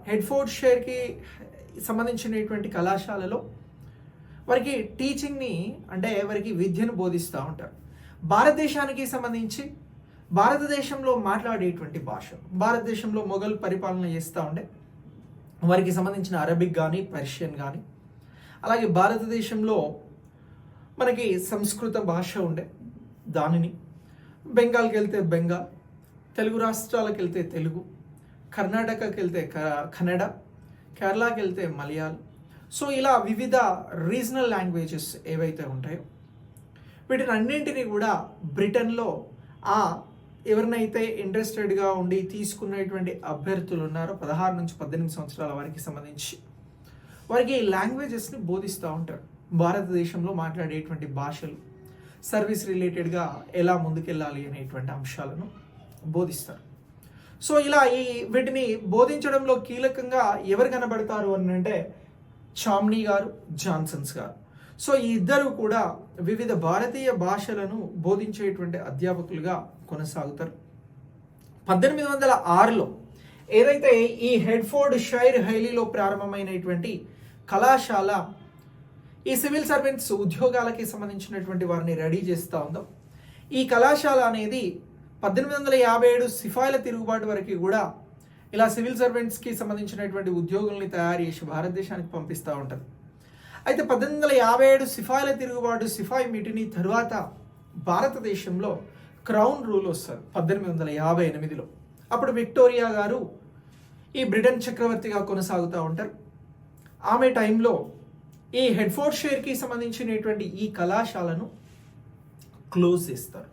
హెడ్ఫోర్డ్షైర్కి సంబంధించినటువంటి కళాశాలలో వారికి టీచింగ్ని అంటే వారికి విద్యను బోధిస్తూ ఉంటారు. భారతదేశానికి సంబంధించి భారతదేశంలో మాట్లాడేటువంటి భాష, భారతదేశంలో మొఘల్ పరిపాలన చేస్తూ ఉండే వారికి సంబంధించిన అరబిక్ కానీ పర్షియన్ కానీ, అలాగే భారతదేశంలో మనకి సంస్కృత భాష ఉండే దానిని, బెంగాల్కి వెళ్తే బెంగాల్, తెలుగు రాష్ట్రాలకు వెళ్తే తెలుగు, కర్ణాటకకి వెళ్తే కన్నడ, కేరళకి వెళ్తే మలయాళం. సో ఇలా వివిధ రీజనల్ లాంగ్వేజెస్ ఏవైతే ఉంటాయో వీటిని అన్నింటినీ కూడా బ్రిటన్లో ఎవరినైతే ఇంట్రెస్టెడ్గా ఉండి తీసుకున్నటువంటి అభ్యర్థులు ఉన్నారో 16 నుంచి 18 సంవత్సరాల వారికి సంబంధించి వారికి ఈ లాంగ్వేజెస్ని బోధిస్తూ ఉంటారు. భారతదేశంలో మాట్లాడేటువంటి భాషలు, సర్వీస్ రిలేటెడ్గా ఎలా ముందుకెళ్ళాలి అనేటువంటి అంశాలను బోధిస్తారు. సో ఇలా వీటిని బోధించడంలో కీలకంగా ఎవరు కనబడతారు అని అంటే చామ్నీ గారు, జాన్సన్స్ గారు. సో ఈ ఇద్దరు కూడా వివిధ భారతీయ భాషలను బోధించేటువంటి అధ్యాపకులుగా కొనసాగుతారు. 1806లో ఏదైతే ఈ హెడ్ఫోర్డ్షైర్ హైలీలో ప్రారంభమైనటువంటి కళాశాల ఈ సివిల్ సర్వెంట్స్ ఉద్యోగాలకి సంబంధించినటువంటి వారిని రెడీ చేస్తూ ఉందో, ఈ కళాశాల అనేది 1857 సిపాయిల తిరుగుబాటు వరకు కూడా ఇలా సివిల్ సర్వెంట్స్కి సంబంధించినటువంటి ఉద్యోగుల్ని తయారు చేసి భారతదేశానికి పంపిస్తూ ఉంటుంది. అయితే 1857 సిపాయిల తిరుగుబాటు, సిపాయి మిటిని తరువాత భారతదేశంలో క్రౌన్ రూల్ వస్తారు 1858లో. అప్పుడు విక్టోరియా గారు ఈ బ్రిటన్ చక్రవర్తిగా కొనసాగుతూ ఉంటారు. ఆమె టైంలో ఈ హెడ్ఫోర్డ్షైర్కి సంబంధించినటువంటి ఈ కళాశాలను క్లోజ్ చేస్తారు.